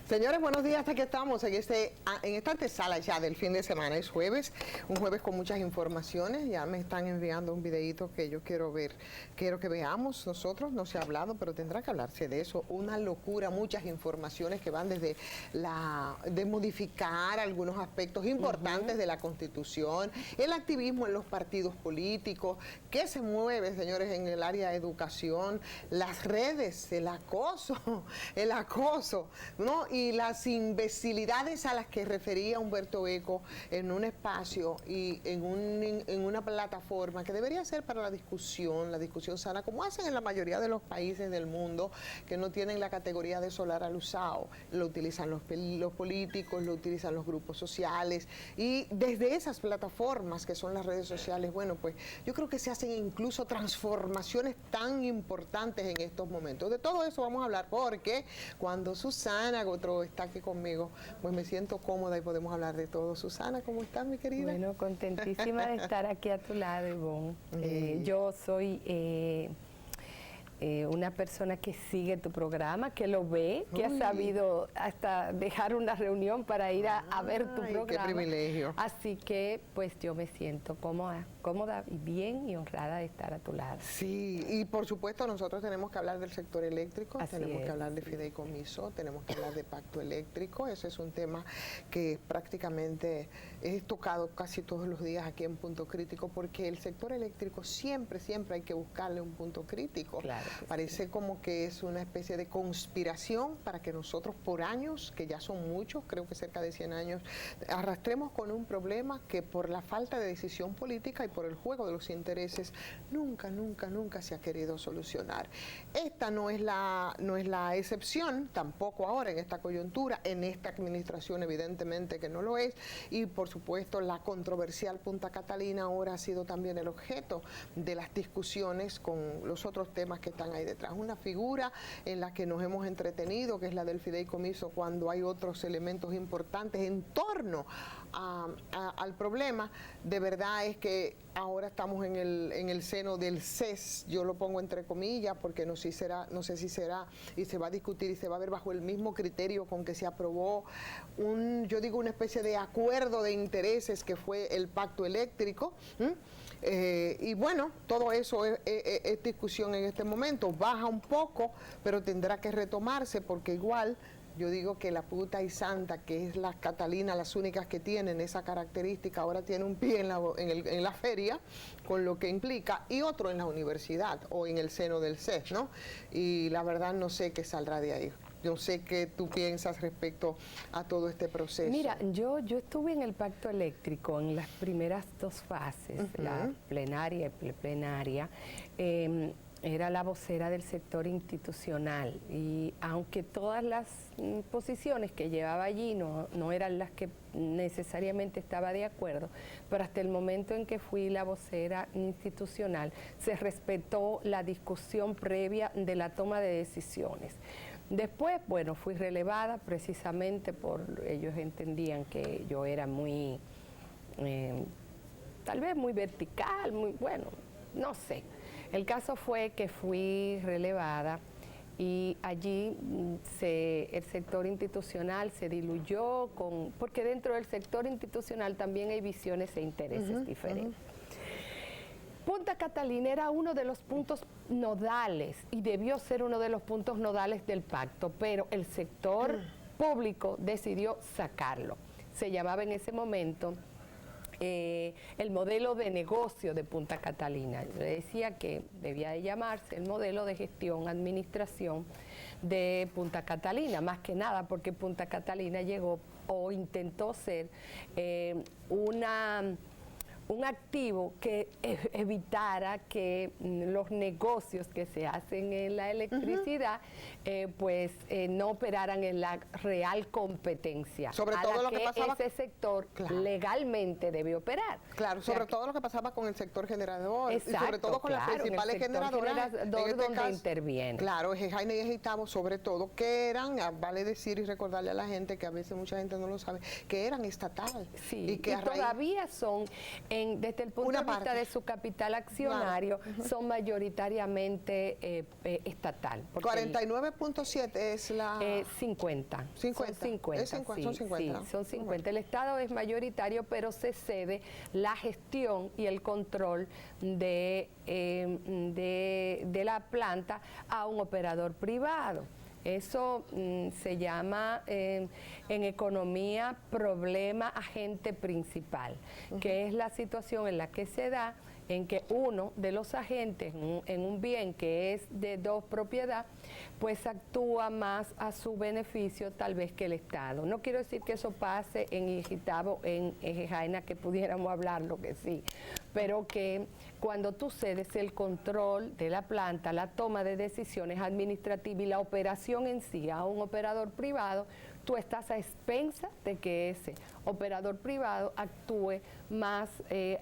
Señores, buenos días. Aquí estamos en esta antesala ya del fin de semana. Es jueves, un jueves con muchas informaciones. Ya me están enviando un videito que yo quiero ver, quiero que veamos nosotros. No se ha hablado, pero tendrá que hablarse de eso. Una locura, muchas informaciones que van desde de modificar algunos aspectos importantes de la Constitución, el activismo en los partidos políticos, qué se mueve, señores, en el área de educación, las redes, el acoso, ¿no? Y las imbecilidades a las que refería Humberto Eco en un espacio y en una plataforma que debería ser para la discusión sana, como hacen en la mayoría de los países del mundo que no tienen la categoría de solar al usado. Lo utilizan los políticos, lo utilizan los grupos sociales, y desde esas plataformas que son las redes sociales, bueno, pues yo creo que se hacen incluso transformaciones tan importantes en estos momentos. De todo eso vamos a hablar, porque cuando Susana Gotro está aquí conmigo, pues me siento cómoda y podemos hablar de todo. Susana, ¿cómo estás, mi querida? Bueno, contentísima de estar aquí a tu lado, Ivonne. Yo soy una persona que sigue tu programa, que lo ve, que ha sabido hasta dejar una reunión para ir a ver tu programa. ¡Qué privilegio! Así que, pues, yo me siento cómoda y bien y honrada de estar a tu lado. Sí, y por supuesto nosotros tenemos que hablar del sector eléctrico, tenemos que hablar de fideicomiso, tenemos que hablar de pacto eléctrico. Ese es un tema que prácticamente es tocado casi todos los días aquí en Punto Crítico, porque el sector eléctrico siempre hay que buscarle un punto crítico. Claro. Parece como que es una especie de conspiración para que nosotros por años, que ya son muchos, creo que cerca de 100 años, arrastremos con un problema que por la falta de decisión política y por el juego de los intereses nunca se ha querido solucionar. Esta no es la excepción, tampoco ahora en esta coyuntura, en esta administración evidentemente que no lo es, y por supuesto la controversial Punta Catalina ahora ha sido también el objeto de las discusiones con los otros temas que están ahí detrás. Una figura en la que nos hemos entretenido, que es la del fideicomiso, cuando hay otros elementos importantes en torno al problema. De verdad es que ahora estamos en el seno del CES, yo lo pongo entre comillas, porque no sé si será, y se va a discutir y se va a ver bajo el mismo criterio con que se aprobó una especie de acuerdo de intereses que fue el pacto eléctrico. Y bueno, todo eso es discusión en este momento. Baja un poco, pero tendrá que retomarse, porque igual yo digo que la puta y santa, que es la Catalina, las únicas que tienen esa característica, ahora tiene un pie en la feria, con lo que implica, y otro en la universidad o en el seno del CES, ¿no? Y la verdad no sé qué saldrá de ahí. Yo sé qué tú piensas respecto a todo este proceso. Mira, yo estuve en el pacto eléctrico en las primeras dos fases, la plenaria y preplenaria. Era la vocera del sector institucional, y aunque todas las posiciones que llevaba allí no eran las que necesariamente estaba de acuerdo, pero hasta el momento en que fui la vocera institucional se respetó la discusión previa de la toma de decisiones. Después, bueno, fui relevada precisamente ellos entendían que yo era muy, tal vez muy vertical, no sé. El caso fue que fui relevada y allí el sector institucional se diluyó, porque dentro del sector institucional también hay visiones e intereses diferentes. Punta Catalina era uno de los puntos nodales y debió ser uno de los puntos nodales del pacto, pero el sector público decidió sacarlo. Se llamaba en ese momento el modelo de negocio de Punta Catalina. Yo decía que debía de llamarse el modelo de gestión, administración de Punta Catalina, más que nada porque Punta Catalina llegó o intentó ser un activo que evitara que los negocios que se hacen en la electricidad no operaran en la real competencia sobre todo lo que pasaba, ese sector legalmente debe operar. Claro, sobre todo lo que pasaba con el sector generador, y sobre todo con las principales generadoras donde interviene. Claro, Jaime y Gitabo, sobre todo, que eran, vale decir y recordarle a la gente, que a veces mucha gente no lo sabe, que eran estatales. Sí, y que todavía son desde el punto de vista de su capital accionario, son mayoritariamente estatal. 49.7 es la... 50. 50. Son 50, Son 50. Sí, son 50. El Estado es mayoritario, pero se cede la gestión y el control de la planta a un operador privado. Eso se llama en economía problema agente principal, que es la situación en la que se da en que uno de los agentes en un bien que es de dos propiedades, pues actúa más a su beneficio tal vez que el Estado. No quiero decir que eso pase en Ijitabo, en Jaina, que pudiéramos hablarlo, que sí, pero que cuando tú cedes el control de la planta, la toma de decisiones administrativas y la operación en sí a un operador privado, tú estás a expensas de que ese operador privado actúe más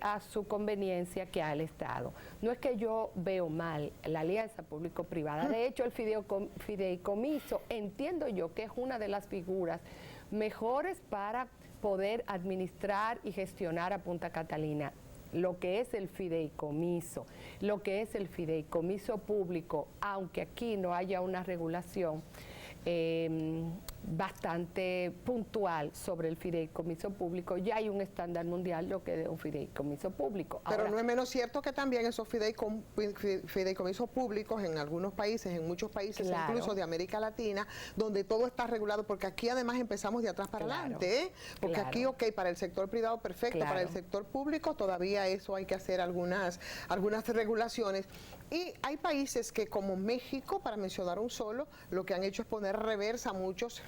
a su conveniencia que al Estado. No es que yo veo mal la alianza público-privada, de hecho el fideicomiso entiendo yo que es una de las figuras mejores para poder administrar y gestionar a Punta Catalina. Lo que es el fideicomiso, lo que es el fideicomiso público, aunque aquí no haya una regulación bastante puntual sobre el fideicomiso público, ya hay un estándar mundial lo que es un fideicomiso público. Pero ahora, no es menos cierto que también esos fideicomisos públicos en algunos países, en muchos países, claro, incluso de América Latina, donde todo está regulado, porque aquí además empezamos de atrás para adelante, ¿eh? Porque aquí, ok, para el sector privado perfecto, para el sector público todavía eso hay que hacer algunas regulaciones. Y hay países que, como México, para mencionar un solo, lo que han hecho es poner reversa a muchos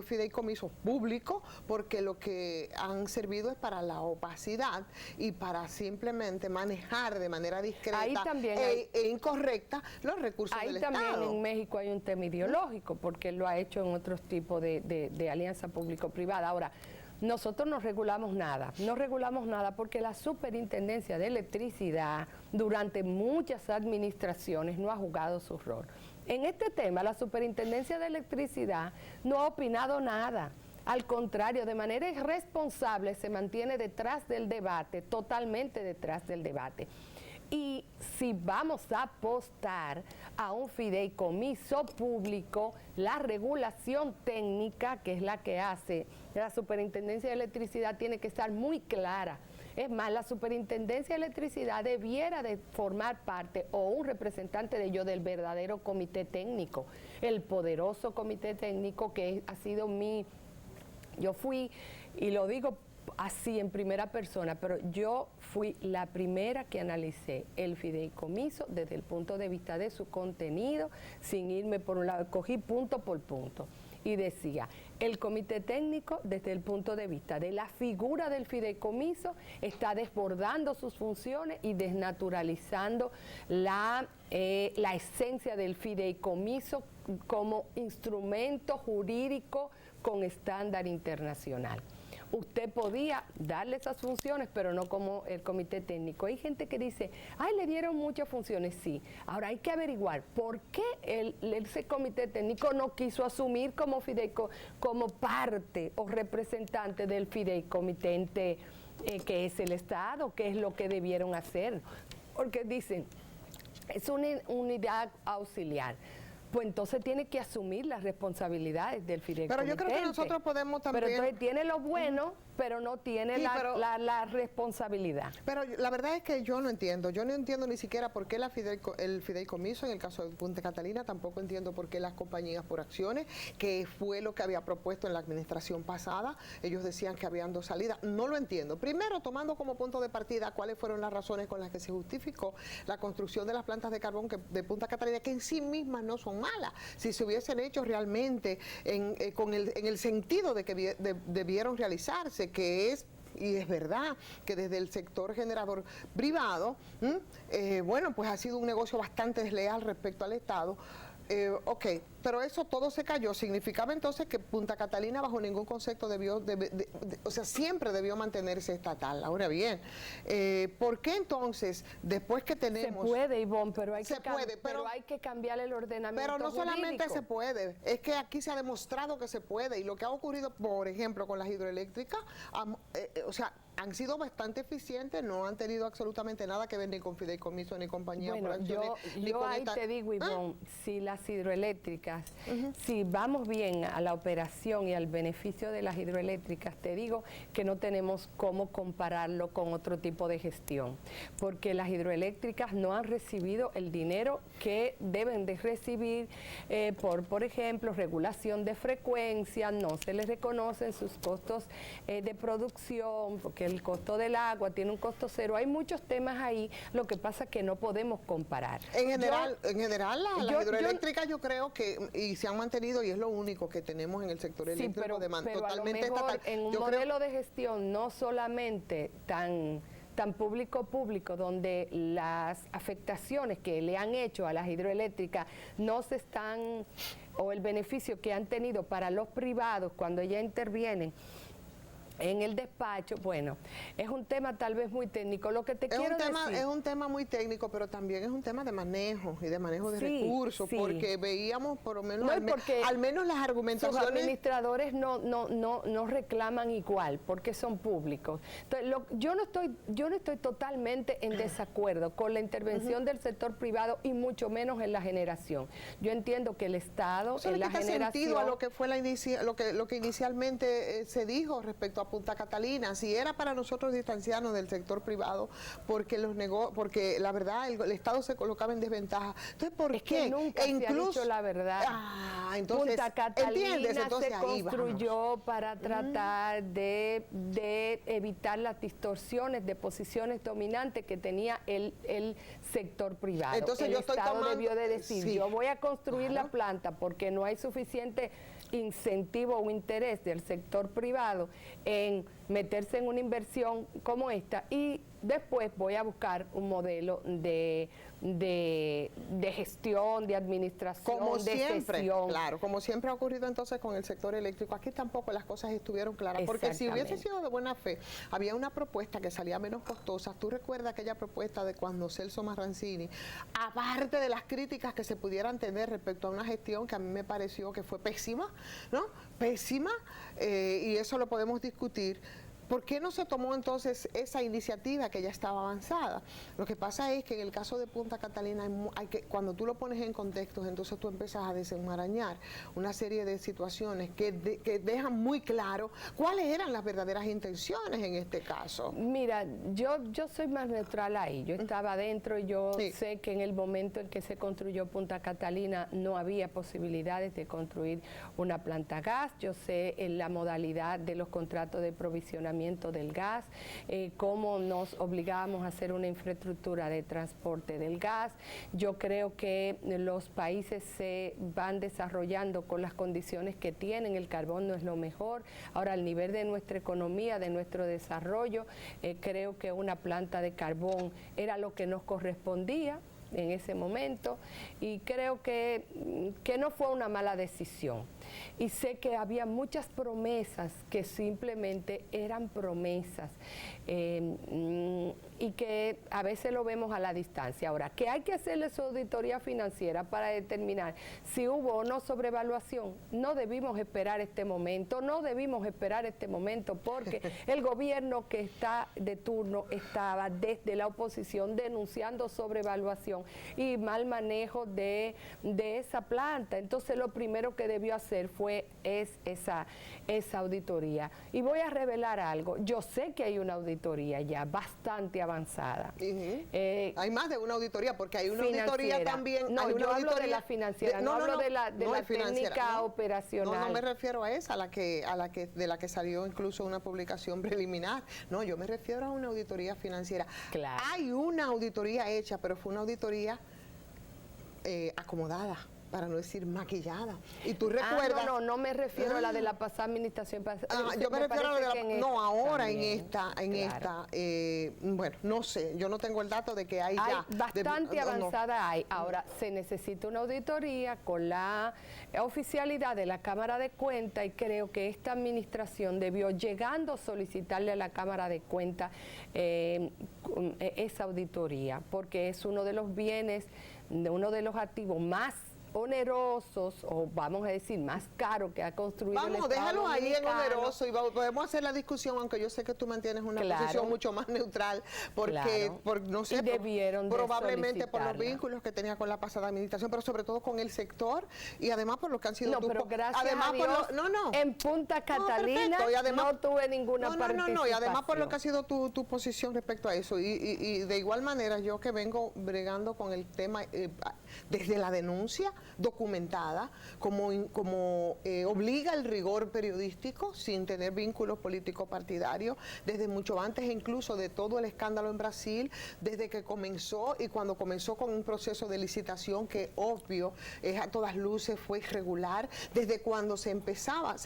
fideicomisos públicos, porque lo que han servido es para la opacidad y para simplemente manejar de manera discreta e incorrecta los recursos del Estado. Ahí también en México hay un tema ideológico, porque lo ha hecho en otros tipos de alianza público-privada. Ahora, nosotros no regulamos nada porque la Superintendencia de Electricidad durante muchas administraciones no ha jugado su rol. En este tema, la Superintendencia de Electricidad no ha opinado nada. Al contrario, de manera irresponsable se mantiene detrás del debate, totalmente detrás del debate. Y si vamos a apostar a un fideicomiso público, la regulación técnica, que es la que hace la Superintendencia de Electricidad, tiene que estar muy clara. Es más, la Superintendencia de Electricidad debiera de formar parte, o un representante de ello, del verdadero comité técnico, el poderoso comité técnico que ha sido yo fui, y lo digo así en primera persona, pero yo fui la primera que analicé el fideicomiso desde el punto de vista de su contenido, sin irme por un lado, cogí punto por punto y decía, el comité técnico desde el punto de vista de la figura del fideicomiso está desbordando sus funciones y desnaturalizando la esencia del fideicomiso como instrumento jurídico con estándar internacional. Usted podía darle esas funciones, pero no como el comité técnico. Hay gente que dice, ay, le dieron muchas funciones, sí. Ahora hay que averiguar por qué ese comité técnico no quiso asumir como parte o representante del fideicomitente que es el Estado, qué es lo que debieron hacer. Porque dicen, es una unidad auxiliar. Pues entonces tiene que asumir las responsabilidades del fideicomitente. Pero yo creo que nosotros podemos también... Pero entonces tiene lo bueno, pero no tiene la responsabilidad. Pero la verdad es que yo no entiendo ni siquiera por qué el fideicomiso, en el caso de Punta Catalina, tampoco entiendo por qué las compañías por acciones, que fue lo que había propuesto en la administración pasada, ellos decían que habían dos salidas, no lo entiendo. Primero, tomando como punto de partida cuáles fueron las razones con las que se justificó la construcción de las plantas de carbón de Punta Catalina, que en sí mismas no son malas, si se hubiesen hecho realmente en el sentido de que debieron realizarse, que es, y es verdad, que desde el sector generador privado, bueno, pues ha sido un negocio bastante desleal respecto al Estado. Ok, pero eso todo se cayó. Significaba entonces que Punta Catalina bajo ningún concepto o sea, siempre debió mantenerse estatal. Ahora bien, ¿por qué entonces, después que tenemos... Se puede, Ivonne, pero hay, pero hay que cambiar el ordenamiento Pero no jurídico. solamente se puede, es que aquí se ha demostrado que se puede. Y lo que ha ocurrido, por ejemplo, con las hidroeléctricas, o sea, han sido bastante eficientes, no han tenido absolutamente nada que ver ni con fideicomiso, ni compañía. Bueno, yo ahí te digo, Ivonne, si las hidroeléctricas, si vamos bien a la operación y al beneficio de las hidroeléctricas, te digo que no tenemos cómo compararlo con otro tipo de gestión, porque las hidroeléctricas no han recibido el dinero que deben de recibir por ejemplo, regulación de frecuencia, no se les reconocen sus costos de producción, porque el costo del agua tiene un costo cero. Hay muchos temas ahí, lo que pasa es que no podemos comparar. En general, las hidroeléctricas yo creo que, y se han mantenido, y es lo único que tenemos en el sector eléctrico, pero totalmente a lo mejor estatal. En un modelo de gestión no solamente tan público, donde las afectaciones que le han hecho a las hidroeléctricas no se están, o el beneficio que han tenido para los privados cuando ya intervienen en el despacho, bueno, es un tema tal vez muy técnico. Lo que te quiero decir... Es un tema muy técnico, pero también es un tema de manejo y de manejo de recursos, porque veíamos por lo menos, al menos las argumentaciones... Sus administradores no reclaman igual, porque son públicos. Entonces, yo no estoy totalmente en desacuerdo con la intervención del sector privado y mucho menos en la generación. Yo entiendo que el Estado, en la generación... sentido a lo que fue lo que inicialmente se dijo respecto a Punta Catalina, si era para nosotros distanciarnos del sector privado, porque porque la verdad el Estado se colocaba en desventaja. Entonces, ¿por qué? Que nunca se ha dicho la verdad. Entonces, Punta Catalina entonces, se construyó para tratar de evitar las distorsiones de posiciones dominantes que tenía el sector privado. Entonces, el Estado debió de decir, yo voy a construir la planta porque no hay suficiente incentivo o interés del sector privado en meterse en una inversión como esta, y después voy a buscar un modelo de gestión, de administración, como de siempre, gestión. claro, como siempre ha ocurrido entonces con el sector eléctrico. Aquí tampoco las cosas estuvieron claras, porque si hubiese sido de buena fe, había una propuesta que salía menos costosa. Tú recuerdas aquella propuesta de cuando Celso Marrancini, aparte de las críticas que se pudieran tener respecto a una gestión que a mí me pareció que fue pésima, ¿no? Pésima, y eso lo podemos discutir. ¿Por qué no se tomó entonces esa iniciativa que ya estaba avanzada? Lo que pasa es que en el caso de Punta Catalina, cuando tú lo pones en contextos, entonces tú empiezas a desenmarañar una serie de situaciones que dejan muy claro cuáles eran las verdaderas intenciones en este caso. Mira, yo soy más neutral ahí. Yo estaba adentro y yo sé que en el momento en que se construyó Punta Catalina no había posibilidades de construir una planta gas. Yo sé en la modalidad de los contratos de provisionamiento del gas, cómo nos obligábamos a hacer una infraestructura de transporte del gas. Yo creo que los países se van desarrollando con las condiciones que tienen. El carbón no es lo mejor. Ahora, al nivel de nuestra economía, de nuestro desarrollo, creo que una planta de carbón era lo que nos correspondía en ese momento, y creo que no fue una mala decisión. Y sé que había muchas promesas que simplemente eran promesas, y que a veces lo vemos a la distancia. Ahora, que hay que hacerle su auditoría financiera para determinar si hubo o no sobrevaluación. No debimos esperar este momento, porque el gobierno que está de turno estaba desde la oposición denunciando sobrevaluación y mal manejo de esa planta. Entonces, lo primero que debió hacer es esa auditoría. Y voy a revelar algo. Yo sé que hay una auditoría ya bastante avanzada. Hay más de una auditoría, porque hay una auditoría también. No, yo hablo de la financiera, no hablo de la técnica operacional. No me refiero a esa, de la que salió incluso una publicación preliminar. No, yo me refiero a una auditoría financiera. Claro. Hay una auditoría hecha, pero fue una auditoría acomodada, para no decir maquillada. Y tú recuerdas... No me refiero a la de la pasada administración. Yo me refiero a la de la... No, ahora también, en esta, bueno, no sé, yo no tengo el dato de que hay ya... Bastante avanzada hay. Ahora, se necesita una auditoría con la oficialidad de la Cámara de Cuentas y creo que esta administración debió, llegando a solicitarle a la Cámara de Cuentas esa auditoría, porque es uno de los bienes, uno de los activos más onerosos, o vamos a decir más caros que ha construido el Estado déjalo ahí en dominicano. oneroso y podemos hacer la discusión, aunque yo sé que tú mantienes una posición mucho más neutral, porque no sé, probablemente por los vínculos que tenía con la pasada administración, pero sobre todo con el sector y además por lo que han sido pero gracias a Dios, en Punta Catalina no tuve ninguna participación. Y además por lo que ha sido tu posición respecto a eso, y de igual manera yo que vengo bregando con el tema desde la denuncia documentada, como obliga el rigor periodístico sin tener vínculos políticos partidarios, desde mucho antes incluso de todo el escándalo en Brasil, desde que comenzó y cuando comenzó con un proceso de licitación que obvio a todas luces fue irregular, desde cuando se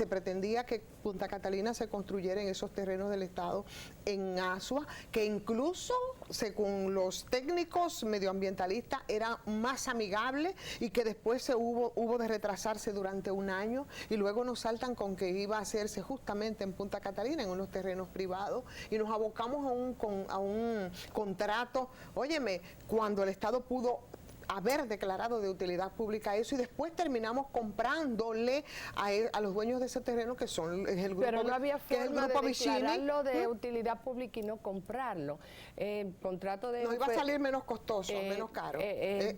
pretendía que Punta Catalina se construyera en esos terrenos del Estado en Asua, que incluso según los técnicos medioambientalistas era más amigable y que después hubo de retrasarse durante un año y luego nos saltan con que iba a hacerse justamente en Punta Catalina, en unos terrenos privados, y nos abocamos a un contrato, óyeme, cuando el Estado pudo haber declarado de utilidad pública eso y después terminamos comprándole a los dueños de ese terreno que son el grupo. Pero no había forma de declararlo de utilidad pública y no comprarlo. Contrato de... No iba a salir menos costoso, menos caro.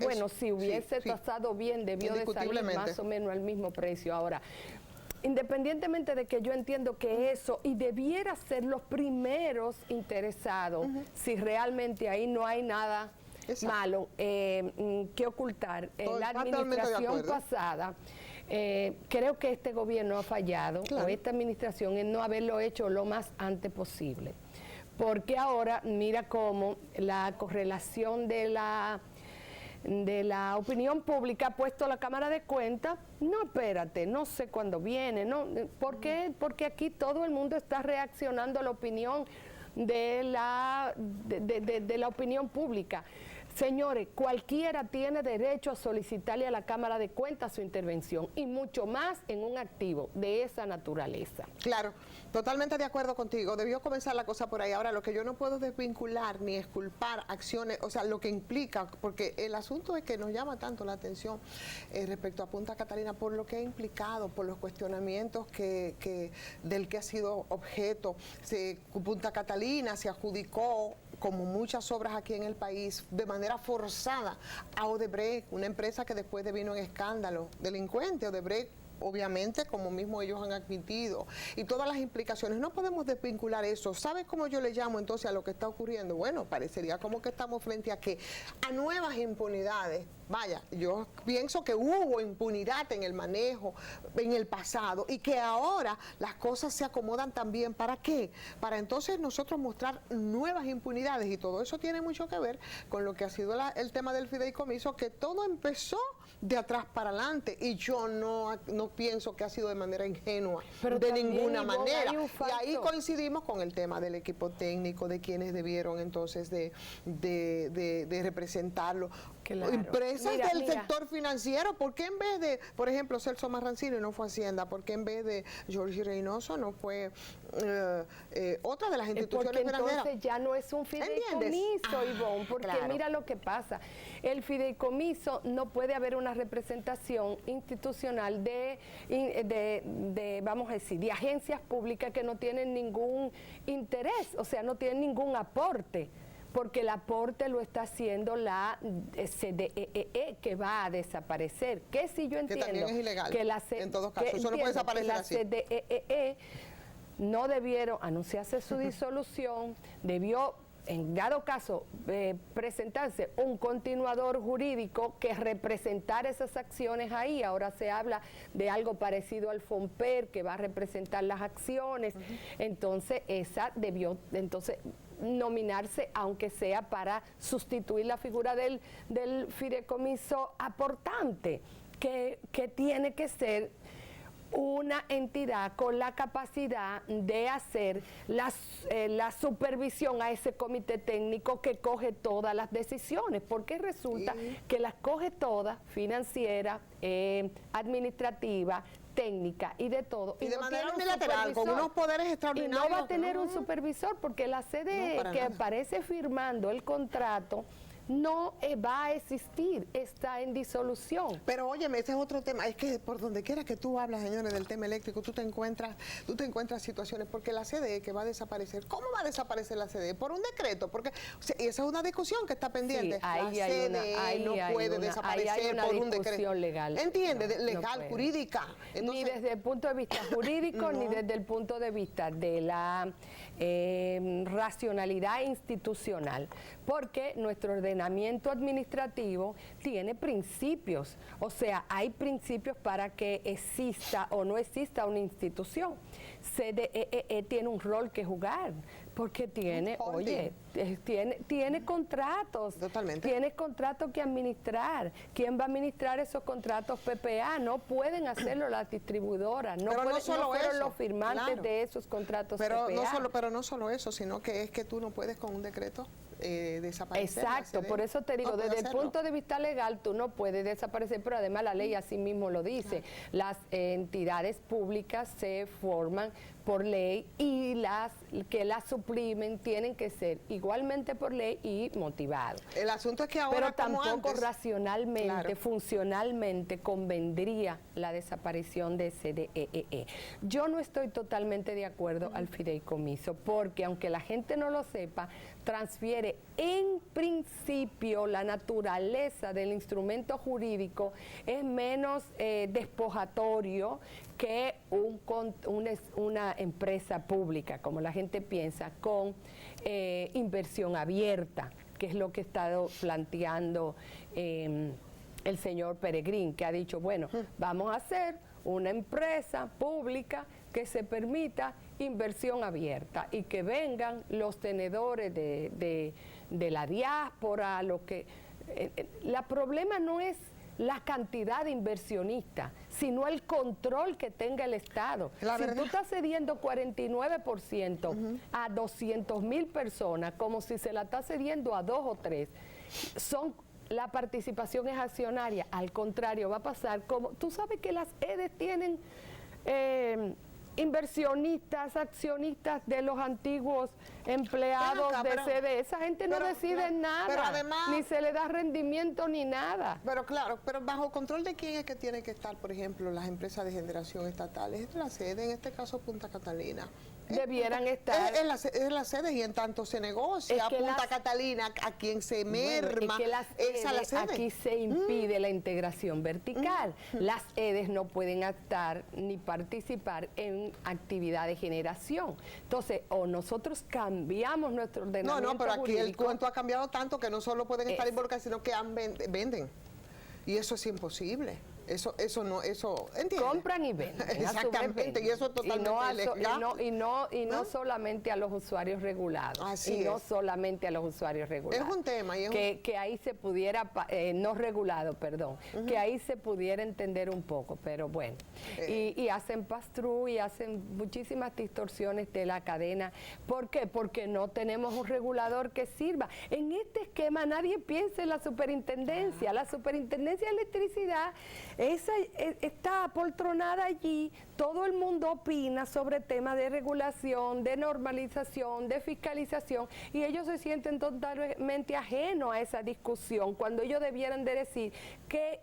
Bueno, si hubiese tasado bien, debió de salir más o menos al mismo precio. Ahora, independientemente de que yo entiendo que eso, y debiera ser los primeros interesados, si realmente ahí no hay nada malo que ocultar. La administración pasada, creo que este gobierno ha fallado, o esta administración, en no haberlo hecho lo más antes posible. Porque ahora, mira cómo la correlación de la opinión pública ha puesto a la Cámara de Cuentas, no, espérate, no sé cuándo viene, no, ¿por qué? Porque aquí todo el mundo está reaccionando a la opinión de la opinión pública. Señores, cualquiera tiene derecho a solicitarle a la Cámara de Cuentas su intervención, y mucho más en un activo de esa naturaleza. Claro, totalmente de acuerdo contigo. Debió comenzar la cosa por ahí. Ahora, lo que yo no puedo desvincular ni exculpar acciones, o sea, lo que implica, porque el asunto es que nos llama tanto la atención respecto a Punta Catalina por lo que ha implicado, por los cuestionamientos del que ha sido objeto. Punta Catalina se adjudicó, como muchas obras aquí en el país, de manera forzada a Odebrecht, una empresa que después devino en escándalo, delincuente. Odebrecht, obviamente, como mismo ellos han admitido, y todas las implicaciones. No podemos desvincular eso. ¿Sabes cómo yo le llamo entonces a lo que está ocurriendo? Bueno, parecería como que estamos frente a nuevas impunidades. Vaya, yo pienso que hubo impunidad en el manejo en el pasado y que ahora las cosas se acomodan también. ¿Para qué? Para entonces nosotros mostrar nuevas impunidades, y todo eso tiene mucho que ver con lo que ha sido el tema del fideicomiso, que todo empezó de atrás para adelante, y yo no pienso que ha sido de manera ingenua, pero de ninguna manera. Y ahí coincidimos con el tema del equipo técnico, de quienes debieron entonces de representarlo. Claro. Empresas del sector financiero. ¿Por qué en vez de, por ejemplo, Celso Marrancino no fue Hacienda? ¿Por qué en vez de Jorge Reynoso no fue otra de las instituciones financieras? Porque entonces ya no es un fideicomiso, Ivonne, porque mira lo que pasa. El fideicomiso, no puede haber una representación institucional de vamos a decir, de agencias públicas que no tienen ningún interés, o sea, no tienen ningún aporte, porque el aporte lo está haciendo la CDEE, que va a desaparecer. Que si yo entiendo que también es ilegal, en todos casos, eso no puede desaparecer así. La CDEE no debieron anunciarse su disolución, debió, en dado caso, presentarse un continuador jurídico que representara esas acciones ahí. Ahora se habla de algo parecido al FOMPER, que va a representar las acciones. Entonces, esa debió nominarse, aunque sea para sustituir la figura del fideicomiso aportante. que tiene que ser una entidad con la capacidad de hacer la supervisión a ese comité técnico que coge todas las decisiones, porque resulta que las coge todas, financiera, administrativa, técnica y de todo. Y de manera unilateral, con unos poderes extraordinarios. Y no va a tener un supervisor, porque la CDE que aparece firmando el contrato no va a existir, está en disolución. Pero óyeme, ese es otro tema, es que por donde quiera que tú hablas, señores, del tema eléctrico, tú te encuentras situaciones, porque la CDE que va a desaparecer, ¿cómo va a desaparecer la CDE? Por un decreto, porque esa es una discusión que está pendiente. Sí, la CDE no puede desaparecer por un decreto. Legal. ¿Entiendes? Legal, jurídica. Entonces, ni desde el punto de vista jurídico, ni desde el punto de vista de la racionalidad institucional, porque nuestro ordenamiento administrativo tiene principios, o sea, hay principios para que exista o no exista una institución. CDE tiene un rol que jugar, porque tiene, tiene contratos. Totalmente. Tiene contratos que administrar. ¿Quién va a administrar esos contratos? PPA. No pueden hacerlo las distribuidoras. No fueron los firmantes de esos contratos PPA. Pero no solo eso, sino que es que tú no puedes con un decreto desaparecer. Exacto, por eso te digo, desde el punto de vista legal tú no puedes desaparecer, pero además la ley así mismo lo dice. Las entidades públicas se forman por ley y las que las suprimen tienen que ser igualmente por ley y motivados. El asunto es que ahora, pero tampoco racionalmente, funcionalmente convendría la desaparición de CDEE. Yo no estoy totalmente de acuerdo al fideicomiso, porque aunque la gente no lo sepa, transfiere en principio la naturaleza del instrumento jurídico, es menos despojatorio que una empresa pública, como la gente piensa, con inversión abierta, que es lo que ha estado planteando el señor Peregrín, que ha dicho, bueno, vamos a hacer una empresa pública que se permita inversión abierta y que vengan los tenedores de la diáspora, la problema no es la cantidad de inversionistas, sino el control que tenga el Estado. Si tú estás cediendo 49% a 200,000 personas, como si se la está cediendo a 2 o 3, la participación es accionaria. Al contrario, va a pasar como... Tú sabes que las EDES tienen inversionistas, accionistas de los antiguos empleados de CDE. Esa gente no decide nada, pero además, ni se le da rendimiento ni nada. Pero claro, pero bajo control de quién es que tienen que estar, por ejemplo, las empresas de generación estatales. Es la sede, en este caso Punta Catalina. Debieran estar. Es la sede, y en tanto se negocia Punta Catalina, a quien se merma, es a la sede. Aquí se impide la integración vertical. Las EDES no pueden estar ni participar en actividad de generación. Entonces, o nosotros cambiamos nuestro ordenamiento No, pero aquí jurídico, el cuento ha cambiado tanto que no solo pueden estar involucrados, sino que venden. Y eso es imposible. Eso ¿entiendes? Compran y venden. Exactamente, y eso es totalmente ilegal. Y no solamente a los usuarios regulados. Así no solamente a los usuarios regulados. Es un tema. Que ahí se pudiera, no regulado, perdón, que ahí se pudiera entender un poco, pero bueno. Y hacen pass-through y hacen muchísimas distorsiones de la cadena. ¿Por qué? Porque no tenemos un regulador que sirva. En este esquema nadie piensa en la superintendencia. La superintendencia de electricidad está apoltronada allí, todo el mundo opina sobre temas de regulación, de normalización, de fiscalización, y ellos se sienten totalmente ajenos a esa discusión, cuando ellos debieran de decir qué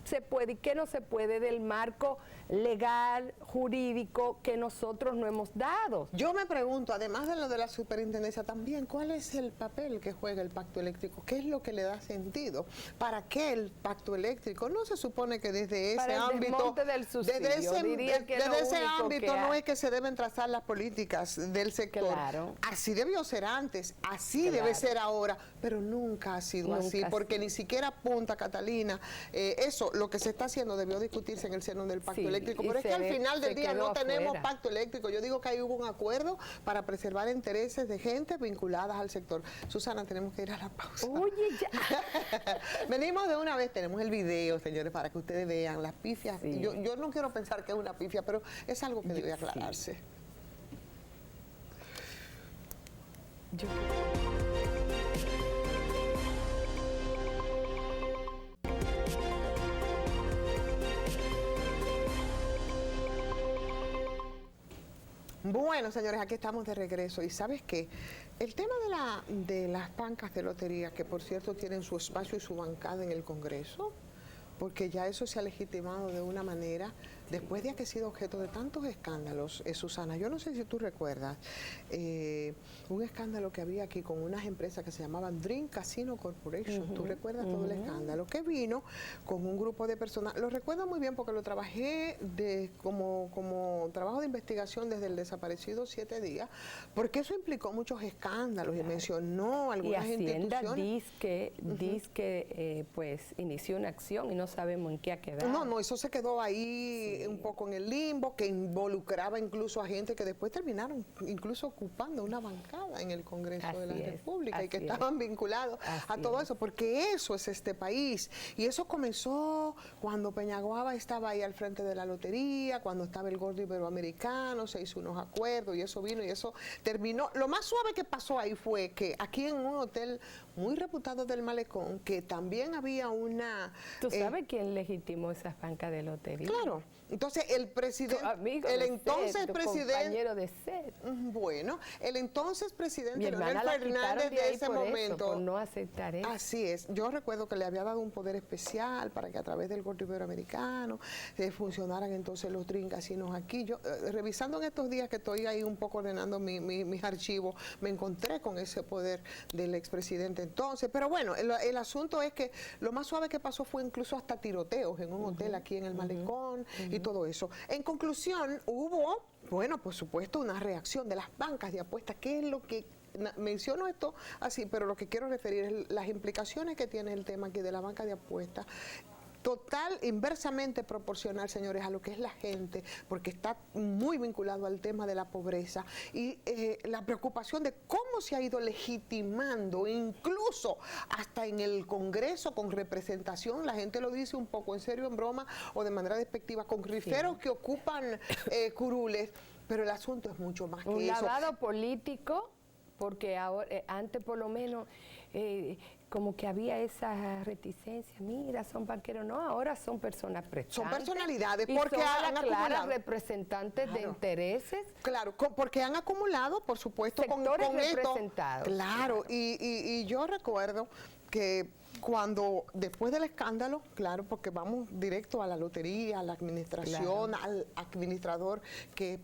se puede y qué no se puede del marco legal, jurídico que nosotros no hemos dado. Yo me pregunto, además de lo de la superintendencia, también, ¿cuál es el papel que juega el pacto eléctrico? ¿Qué es lo que le da sentido? ¿Para qué el pacto eléctrico? No se supone que desde ese ámbito, desde ese ámbito no es que se deben trazar las políticas del sector. Claro. Así debió ser antes, así debe ser ahora, pero nunca ha sido así, porque ni siquiera Punta Catalina, lo que se está haciendo debió discutirse en el seno del pacto Sí, eléctrico, y pero es que al final del día no tenemos afuera. pacto eléctrico. Yo digo que ahí hubo un acuerdo para preservar intereses de gente vinculadas al sector. Susana, tenemos que ir a la pausa. Oye, ya. Venimos de una vez, tenemos el video, señores, para que ustedes vean las pifias. Sí. Yo no quiero pensar que es una pifia, pero es algo que debe aclararse. Sí. Bueno, señores, aquí estamos de regreso. Y ¿sabes qué? El tema de las bancas de lotería, que por cierto tienen su espacio y su bancada en el Congreso, porque ya eso se ha legitimado de una manera, después de que ha sido objeto de tantos escándalos, Susana, yo no sé si tú recuerdas, un escándalo que había aquí con unas empresas que se llamaban Dream Casino Corporation, ¿tú recuerdas todo el escándalo? Que vino con un grupo de personas, lo recuerdo muy bien porque lo trabajé como trabajo de investigación desde el desaparecido 7 días, porque eso implicó muchos escándalos y mencionó algunas instituciones. Dice pues inició una acción y no sabemos en qué ha quedado. No, eso se quedó ahí un poco en el limbo, que involucraba incluso a gente que después terminaron incluso ocupando una bancada en el Congreso de la República y que estaban vinculados a todo eso, porque eso es este país. Y eso comenzó cuando Peñaguaba estaba ahí al frente de la lotería, cuando estaba el Gordo Iberoamericano, se hizo unos acuerdos y eso vino y eso terminó. Lo más suave que pasó ahí fue que aquí en un hotel muy reputado del Malecón, que también había una... ¿Tú sabes quién legitimó esas bancas de lotería? Claro. Entonces el presidente, el entonces presidente, compañero de sed. Bueno, el entonces presidente Leonel Fernández de ese momento, por no aceptar eso. Así es. Yo recuerdo que le había dado un poder especial para que a través del Gordo Iberoamericano funcionaran entonces los Dream Casinos aquí. Yo revisando en estos días que estoy ahí un poco ordenando mis archivos, me encontré con ese poder del expresidente entonces. Pero bueno, el asunto es que lo más suave que pasó fue incluso hasta tiroteos en un hotel aquí en el Malecón y todo eso. En conclusión, hubo, bueno, por supuesto, una reacción de las bancas de apuestas. ¿Qué es lo que menciono esto así? Pero lo que quiero referir es las implicaciones que tiene el tema aquí de la banca de apuestas. Total, inversamente proporcional, señores, a lo que es la gente, porque está muy vinculado al tema de la pobreza y la preocupación de cómo se ha ido legitimando, incluso hasta en el Congreso con representación, la gente lo dice un poco en serio, en broma o de manera despectiva, con riferos que ocupan curules, pero el asunto es mucho más que eso. Un lavado político, porque ahora, antes por lo menos... como que había esa reticencia, mira, son banqueros, no, ahora son personas prestantes. Son personalidades, y porque son han acumulado representantes de intereses. Claro, porque han acumulado, por supuesto, sectores con representados. Esto. Claro, y yo recuerdo que cuando, después del escándalo, claro, porque vamos directo a la lotería, a la administración, al administrador que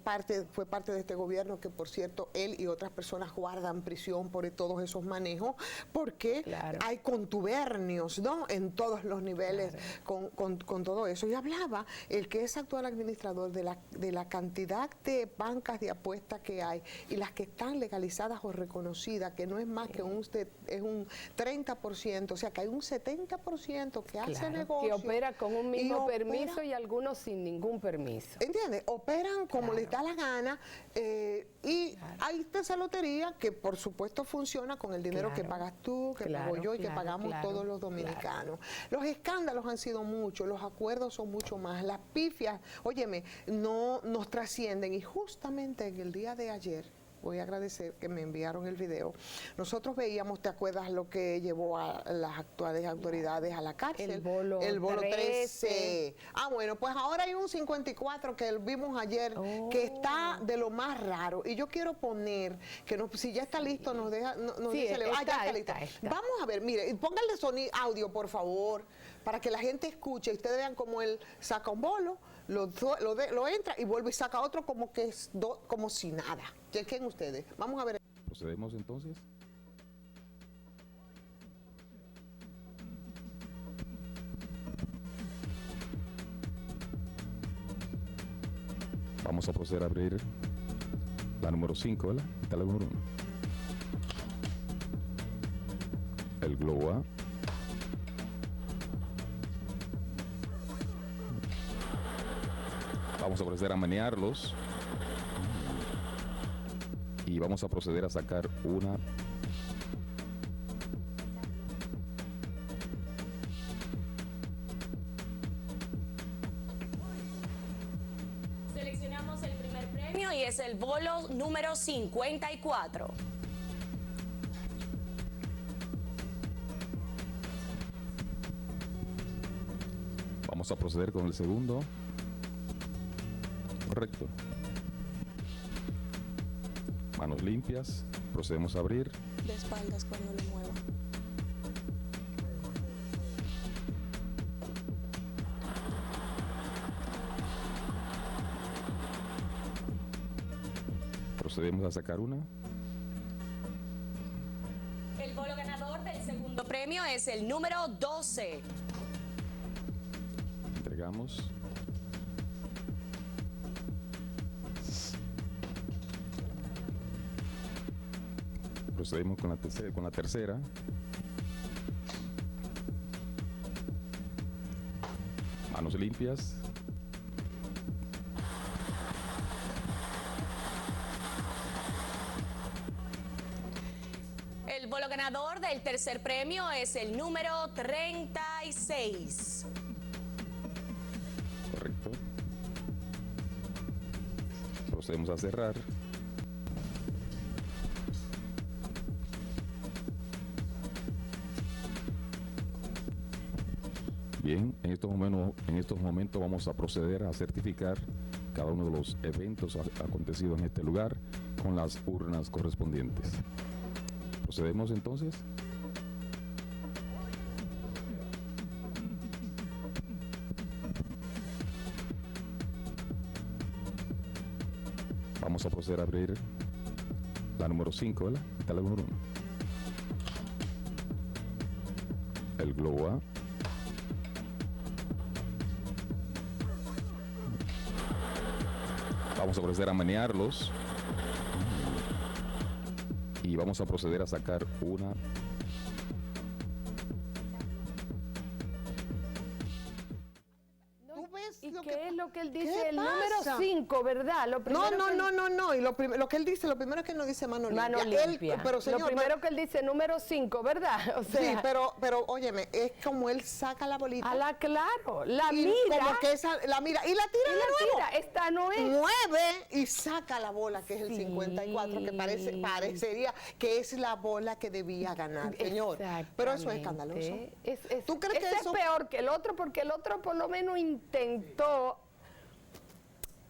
fue parte de este gobierno, que por cierto, él y otras personas guardan prisión por todos esos manejos, porque hay contubernios, ¿no?, en todos los niveles con todo eso. Y hablaba el que es actual administrador de la cantidad de bancas de apuestas que hay y las que están legalizadas o reconocidas, que no es más que es un 30%, o sea que hay un 70% que hace negocio. Que opera con un mismo permiso y algunos sin ningún permiso. ¿Entiendes? Operan como les da la gana y hay esa lotería que por supuesto funciona con el dinero que pagas tú, que pago yo y que pagamos todos los dominicanos. Los escándalos han sido muchos, los acuerdos son mucho más, las pifias, óyeme, no nos trascienden y justamente en el día de ayer, voy a agradecer que me enviaron el video. Nosotros veíamos, ¿te acuerdas lo que llevó a las actuales autoridades a la cárcel? El bolo 13. Ah, bueno, pues ahora hay un 54 que vimos ayer que está de lo más raro. Y yo quiero poner, que si ya está listo, nos deja, nos dice, ya está listo. Vamos a ver, mire, póngale audio, por favor, para que la gente escuche y ustedes vean cómo él saca un bolo, lo entra y vuelve y saca otro como que es como si nada. Chequen ustedes. Vamos a ver. Procedemos entonces. Vamos a proceder a abrir la número 5, ¿verdad? Esta es la número 1. El globo A. Vamos a proceder a menearlos. Y vamos a proceder a sacar una. Seleccionamos el primer premio y es el bolo número 54. Vamos a proceder con el segundo. Correcto. Manos limpias. Procedemos a abrir. De espaldas cuando lo mueva. Procedemos a sacar una. El bolo ganador del segundo premio es el número 12. Entregamos. Procedemos con la tercera. Manos limpias. El bolo ganador del tercer premio es el número 36. Correcto. Procedemos a cerrar. Bien, en estos momentos vamos a proceder a certificar cada uno de los eventos acontecidos en este lugar con las urnas correspondientes. Procedemos entonces. Vamos a proceder a abrir la número 5, ¿verdad? Está la número 1. El globo A. Vamos a proceder a menearlos. Y vamos a proceder a sacar una. ¿Tú ves ¿Y lo qué que es lo que él dice? ¿Qué El pasa? número 5, ¿verdad? Lo No, primero no, que- no, no, no. Y lo que él dice, lo primero es que no dice mano limpia. Mano Él- limpia. pero señor, lo primero que él dice, número 5, ¿verdad? O sea, sí, pero óyeme, es como él saca la bolita. a la claro, la y mira como que la mira y la tira y de la nuevo. tira. Esta no es. Mueve y saca la bola, que es el Sí. 54, que parecería que es la bola que debía ganar, señor. Pero eso es escandaloso. Exactamente. ¿Tú crees que ese eso- es peor que el otro? Porque el otro por lo menos intentó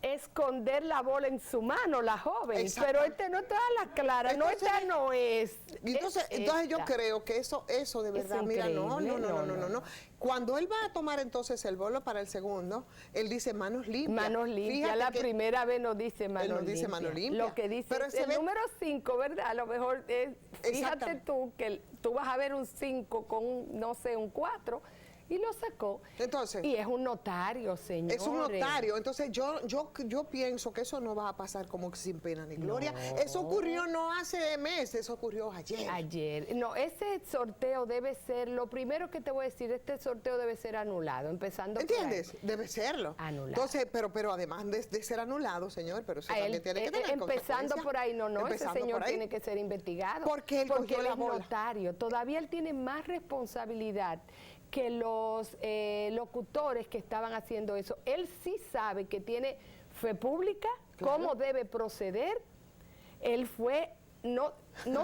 esconder la bola en su mano, la joven. Exacto. Pero este no está a la clara, no, Entonces- esta no es. Entonces, es entonces yo esta. creo que eso de Es verdad, mira, no. increíble, Cuando él va a tomar entonces el bolo para el segundo, él dice manos limpias. Manos limpias, Fíjate la que primera vez no dice manos no limpias. dice mano limpia. Lo que dice Pero es se el ve- número 5, ¿verdad? A lo mejor es, fíjate Exactamente. tú que tú vas a ver un 5 con, no sé, un 4 y lo sacó. Entonces, Y es un notario, señor. es un notario, entonces yo pienso que eso no va a pasar como sin pena ni gloria. No. Eso ocurrió no hace meses, eso ocurrió ayer. Ayer. No, ese sorteo debe ser, lo primero que te voy a decir, este sorteo debe ser anulado, empezando por ahí. ¿Entiendes? Debe serlo. Anulado. Entonces, pero además de ser anulado, señor, pero eso A él, también tiene que tener empezando consecuencias. por ahí, no, ese Empezando señor por ahí. tiene que ser investigado. Porque él cogió él la es bola. notario. Todavía él tiene más responsabilidad que los locutores que estaban haciendo eso. Él sí sabe que tiene fe pública, Claro. cómo debe proceder. Él fue no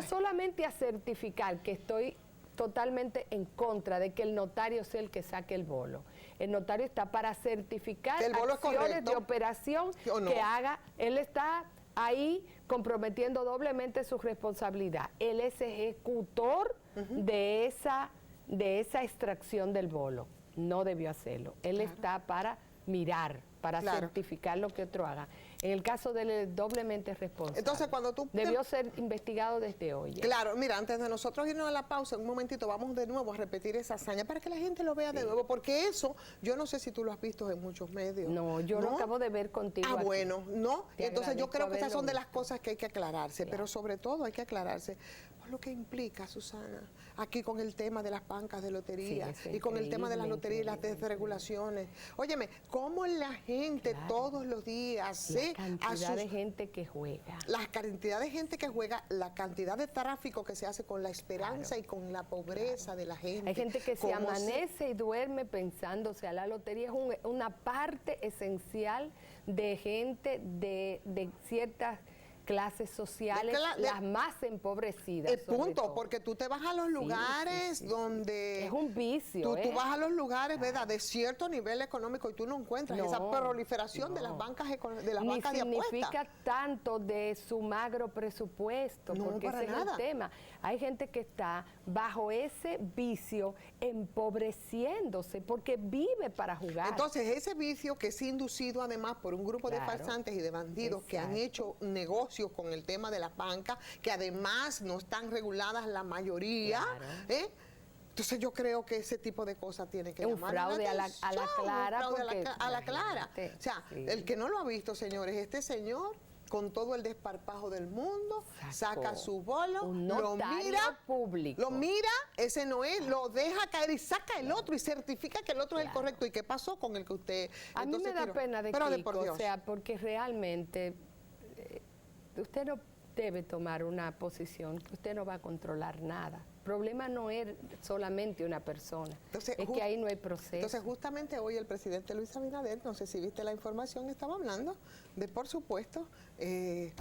solamente a certificar, que estoy totalmente en contra de que el notario sea el que saque el bolo. El notario está para certificar Que el bolo es acciones correcto. de operación ¿O no? que haga. Él está ahí comprometiendo doblemente su responsabilidad. Él es ejecutor de esa extracción del bolo. No debió hacerlo. Él está para mirar, para Claro. certificar lo que otro haga. En el caso de él es doblemente responsable. Entonces, cuando tú... Debió ser investigado desde hoy. Claro, mira, antes de nosotros irnos a la pausa, un momentito, vamos de nuevo a repetir esa hazaña para que la gente lo vea de nuevo, porque eso, yo no sé si tú lo has visto en muchos medios. No, yo lo acabo de ver contigo. Ah, bueno, no. Entonces yo creo que esas son de las visto. cosas que hay que aclararse, Claro. pero sobre todo hay que aclararse por lo que implica, Susana, aquí con el tema de las bancas de lotería Sí, es y con el tema de las increíble, loterías y las desregulaciones. Óyeme, cómo la gente Claro. todos los días, La ¿sí? cantidad de gente que juega. La cantidad de gente que juega, la cantidad de tráfico que se hace con la esperanza Claro. y con la pobreza de la gente. Hay gente que se Cómo amanece y duerme pensando, o sea, la lotería es una parte esencial de gente de ciertas clases sociales, las más empobrecidas. El sobre punto, todo. porque tú te vas a los lugares sí. donde... Es un vicio, Tú vas a los lugares, ¿verdad?, de cierto nivel económico y tú no encuentras esa No, proliferación de las no. bancas de las Ni bancas de apuestas. significa tanto de su magro presupuesto, No, porque para ese es nada. el tema. Hay gente que está bajo ese vicio empobreciéndose porque vive para jugar. Entonces, ese vicio que es inducido además por un grupo de Claro. farsantes y de bandidos que han hecho negocios con el tema de las bancas, que además no están reguladas la mayoría, Claro. ¿eh? Entonces yo creo que ese tipo de cosas tiene que Es un llamar fraude a la atención, clara, un fraude porque a la clara. imagínate, O sea, sí. el que no lo ha visto, señores, este señor con todo el desparpajo del mundo, Sacó saca su bolo, un lo notario mira, público. lo mira, ese no es, lo deja caer y saca el otro y certifica que el otro es el Claro. correcto. ¿Y qué pasó con el que usted A mí entonces me da tiró? pena de Pero Kiko, por Dios. o sea, porque realmente usted no debe tomar una posición que usted no va a controlar nada. El problema no es solamente una persona, Entonces, es que ahí no hay proceso. Entonces, justamente hoy el presidente Luis Abinader, no sé si viste la información, estaba hablando de, por supuesto,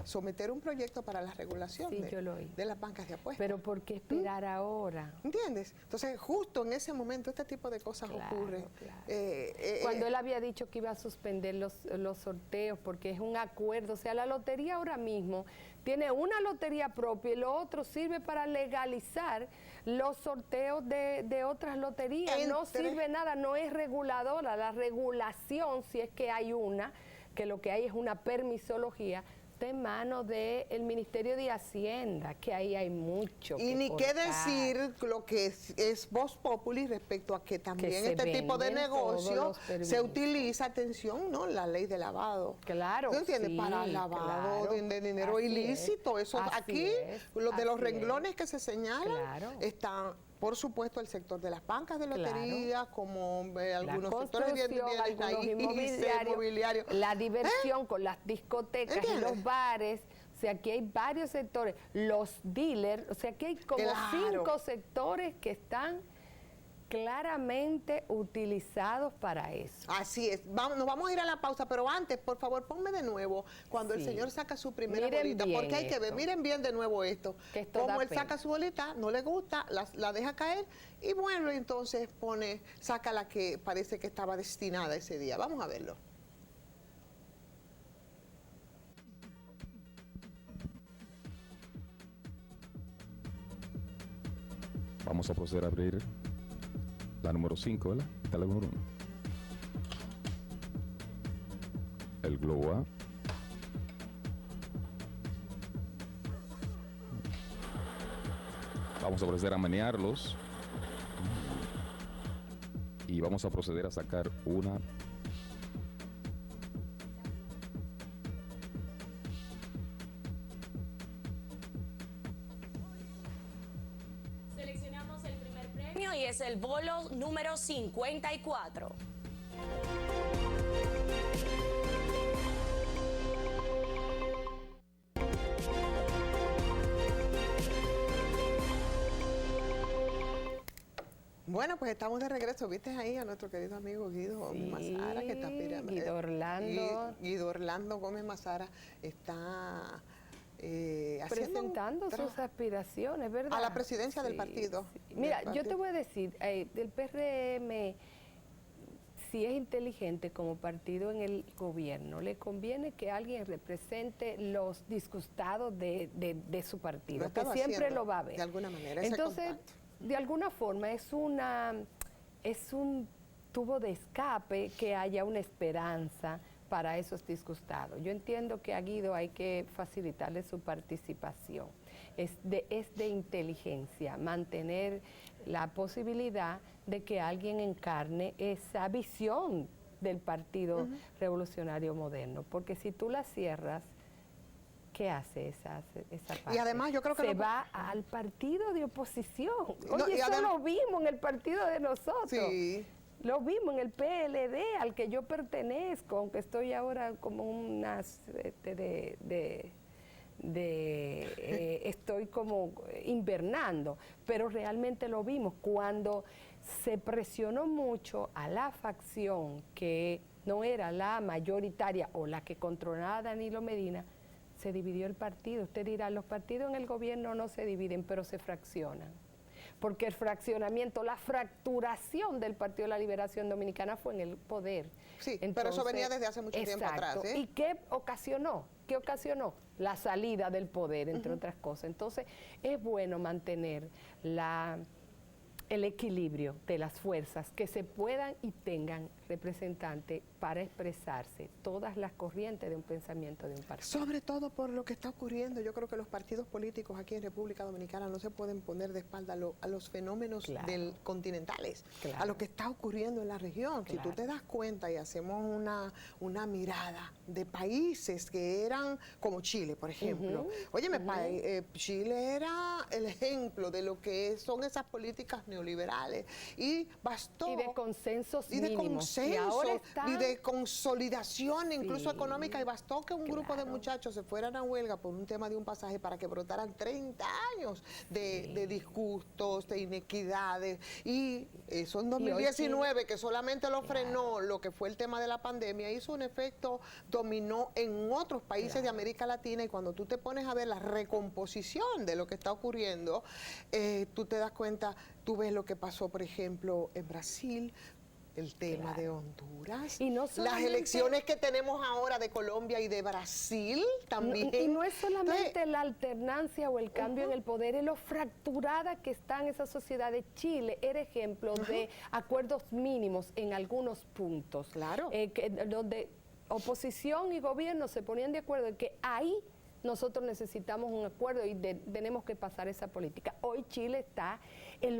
someter un proyecto para la regulación Sí, yo lo oí. de las bancas de apuestas. Pero ¿por qué esperar ahora? ¿Entiendes? Entonces, justo en ese momento este tipo de cosas Claro, ocurren. claro. Cuando él había dicho que iba a suspender los sorteos porque es un acuerdo, o sea, la lotería ahora mismo tiene una lotería propia y lo otro sirve para legalizar los sorteos de otras loterías. No sirve nada, no es reguladora. La regulación, si es que hay una, que lo que hay es una permisología, está en manos del Ministerio de Hacienda, que ahí hay mucho Y que ni qué cortar. decir lo que es Voz Populi respecto a que también se este tipo de venden todos negocio los permisos. se utiliza, atención, ¿no? La ley de lavado. Claro, ¿Tú entiendes? sí, Para lavado claro. de dinero Así ilícito. es, Eso así aquí, es, los de los así renglones es. que se señalan, Claro. están, por supuesto, el sector de las bancas de Claro. lotería, como algunos La sectores construcción, algunos inmobiliarios, la diversión con las discotecas y ¿Entiendes? los bares. O sea, aquí hay varios sectores. Los dealers, o sea, aquí hay como Claro. 5 sectores que están claramente utilizados para eso. Así es. Nos vamos a ir a la pausa, pero antes, por favor, ponme de nuevo cuando el Sí. señor saca su primera Miren bolita, bien porque hay que ver, esto. miren bien de nuevo esto. Que esto Como da él pena. saca su bolita, no le gusta, la deja caer y bueno, entonces saca la que parece que estaba destinada ese día. Vamos a verlo. Vamos a proceder a abrir la número 5, ¿verdad? Está la número 1. El globo A. Vamos a proceder a menearlos. Y vamos a proceder a sacar una. Seleccionamos el primer premio y es el bolo número 54. Bueno, pues estamos de regreso. ¿Viste ahí a nuestro querido amigo Guido Gómez Mazara, que está esperando? Guido Orlando. Guido Orlando Gómez Mazara está haciendo Presentando sus aspiraciones, ¿verdad? a la presidencia del partido. Mira, Del yo te partido. voy a decir, del PRM, si es inteligente como partido en el gobierno, le conviene que alguien represente los disgustados de su partido, Lo que estaba siempre haciendo, lo va a ver. de alguna manera, ese Entonces, contacto. de alguna forma es un tubo de escape que haya una esperanza para esos disgustados. Yo entiendo que a Guido hay que facilitarle su participación. Es de inteligencia mantener la posibilidad de que alguien encarne esa visión del Partido Revolucionario Moderno, porque si tú la cierras, ¿qué hace esa parte? Y además yo creo que se va al partido de oposición. Oye, No, y eso lo vimos en el partido de nosotros. Sí. Lo vimos en el PLD, al que yo pertenezco, aunque estoy ahora como una estoy como invernando, pero realmente lo vimos cuando se presionó mucho a la facción que no era la mayoritaria o la que controlaba a Danilo Medina. Se dividió el partido. Usted dirá, los partidos en el gobierno no se dividen, pero se fraccionan. Porque el fraccionamiento, la fracturación del Partido de la Liberación Dominicana fue en el poder. Sí, entonces, pero eso venía desde hace mucho tiempo atrás. ¿Y qué ocasionó? ¿Qué ocasionó? La salida del poder, entre otras cosas. Entonces, es bueno mantener el equilibrio de las fuerzas, que se puedan y tengan representantes para expresarse todas las corrientes de un pensamiento de un partido. Sobre todo por lo que está ocurriendo, yo creo que los partidos políticos aquí en República Dominicana no se pueden poner de espalda a los fenómenos continentales, a lo que está ocurriendo en la región. Si tú te das cuenta y hacemos una mirada de países que eran como Chile, por ejemplo. Óyeme, Chile era el ejemplo de lo que son esas políticas neoliberales y bastó... Y de consensos y de mínimos. consenso, y de consolidación incluso económica, y bastó que un grupo de muchachos se fueran a huelga por un tema de un pasaje para que brotaran 30 años de disgustos, de inequidades, y eso en 2019, que solamente lo frenó lo que fue el tema de la pandemia, hizo un efecto dominó en otros países de América Latina, y cuando tú te pones a ver la recomposición de lo que está ocurriendo, tú te das cuenta, tú ves lo que pasó, por ejemplo, en Brasil, el tema de Honduras, y no las elecciones que tenemos ahora de Colombia y de Brasil también. Y no es solamente la alternancia o el cambio en el poder, es lo fracturada que están esas sociedades. Chile era ejemplo de acuerdos mínimos en algunos puntos. Claro. Donde oposición y gobierno se ponían de acuerdo en que ahí nosotros necesitamos un acuerdo y tenemos que pasar esa política. Hoy Chile está en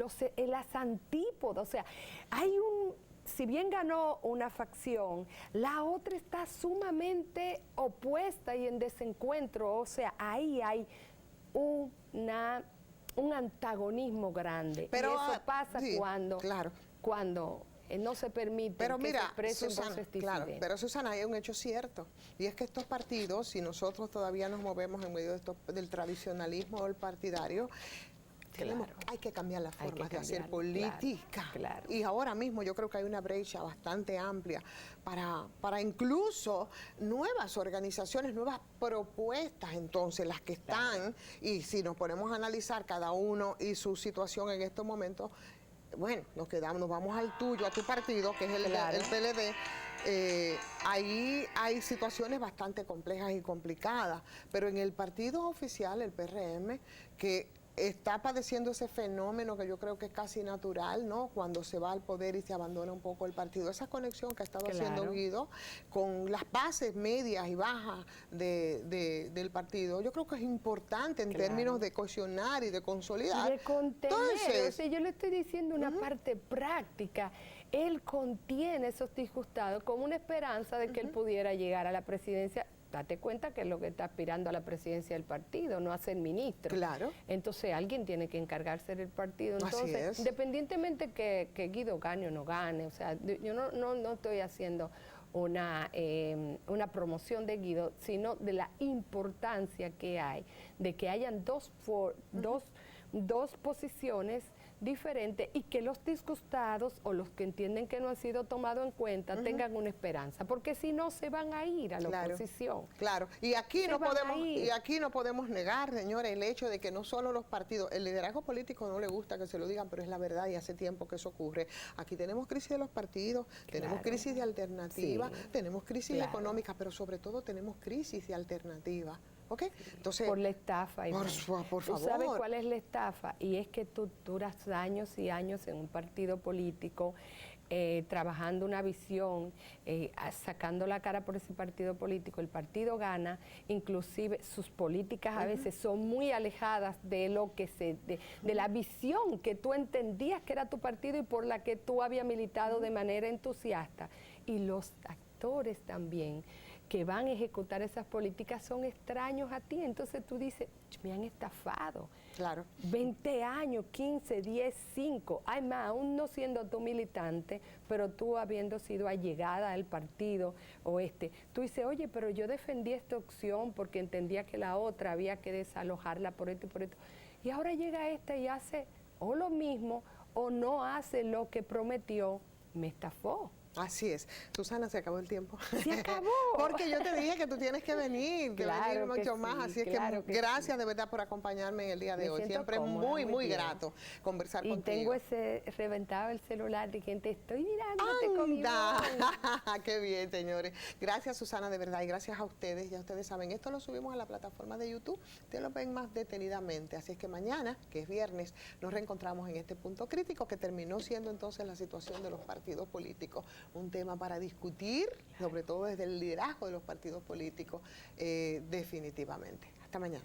las antípodas, o sea, si bien ganó una facción, la otra está sumamente opuesta y en desencuentro, o sea, ahí hay un antagonismo grande. Pero, y eso pasa cuando no se permite que se expresen voces disidentes. Claro, pero Susana, hay un hecho cierto, y es que estos partidos, si nosotros todavía nos movemos en medio del tradicionalismo o el partidario, hay que cambiar las formas de hacer política. Claro. Y ahora mismo yo creo que hay una brecha bastante amplia para incluso nuevas organizaciones, nuevas propuestas, entonces las que están, y si nos ponemos a analizar cada uno y su situación en estos momentos, bueno, nos vamos al tuyo, a tu partido, que es el PLD. Ahí hay situaciones bastante complejas y complicadas, pero en el partido oficial, el PRM, que está padeciendo ese fenómeno que yo creo que es casi natural, ¿no? Cuando se va al poder y se abandona un poco el partido. Esa conexión que ha estado haciendo Guido con las bases medias y bajas del partido, yo creo que es importante en términos de cohesionar y de consolidar. Y de contener. Entonces, o sea, yo le estoy diciendo una parte práctica. Él contiene esos disgustados con una esperanza de que él pudiera llegar a la presidencia. Date cuenta que es lo que está aspirando a la presidencia del partido, no a ser ministro. Claro. Entonces alguien tiene que encargarse del partido. Entonces, independientemente que Guido gane o no gane, o sea, yo no estoy haciendo una promoción de Guido, sino de la importancia que hay de que hayan dos posiciones diferentes y que los disgustados o los que entienden que no han sido tomados en cuenta tengan una esperanza, porque si no se van a ir a la oposición. Claro, y aquí no podemos negar, señores, el hecho de que no solo los partidos, el liderazgo político no le gusta que se lo digan, pero es la verdad y hace tiempo que eso ocurre. Aquí tenemos crisis de los partidos, tenemos crisis de alternativa, tenemos crisis económica, pero sobre todo tenemos crisis de alternativa. ¿Okay? Entonces, por la estafa. Por favor. ¿Tú sabes cuál es la estafa? Y es que tú duras años y años en un partido político trabajando una visión, sacando la cara por ese partido político, el partido gana, inclusive sus políticas a veces son muy alejadas de lo que de la visión que tú entendías que era tu partido y por la que tú habías militado de manera entusiasta. Y los actores también que van a ejecutar esas políticas son extraños a ti, entonces tú dices, me han estafado. Claro. 20 años, 15, 10, 5, hay más, aún no siendo tú militante, pero tú habiendo sido allegada al partido tú dices, oye, pero yo defendí esta opción porque entendía que la otra había que desalojarla por esto y por esto. Y ahora llega esta y hace o lo mismo o no hace lo que prometió, me estafó. Así es. Susana, se acabó el tiempo. Se acabó. Porque yo te dije que tú tienes que venir, Claro venir mucho que más. sí, Así es claro que que gracias de verdad por acompañarme en el día de Me hoy. siento Siempre cómoda, muy, muy bien. grato conversar Y contigo. tengo ese reventado el celular de quien te estoy mirándote con mi voz. ¡Anda! ¡Qué bien, señores! Gracias, Susana, de verdad, y gracias a ustedes. Ya ustedes saben, esto lo subimos a la plataforma de YouTube. Ustedes lo ven más detenidamente. Así es que mañana, que es viernes, nos reencontramos en este punto crítico que terminó siendo entonces la situación de los partidos políticos. Un tema para discutir, sobre todo desde el liderazgo de los partidos políticos, definitivamente. Hasta mañana.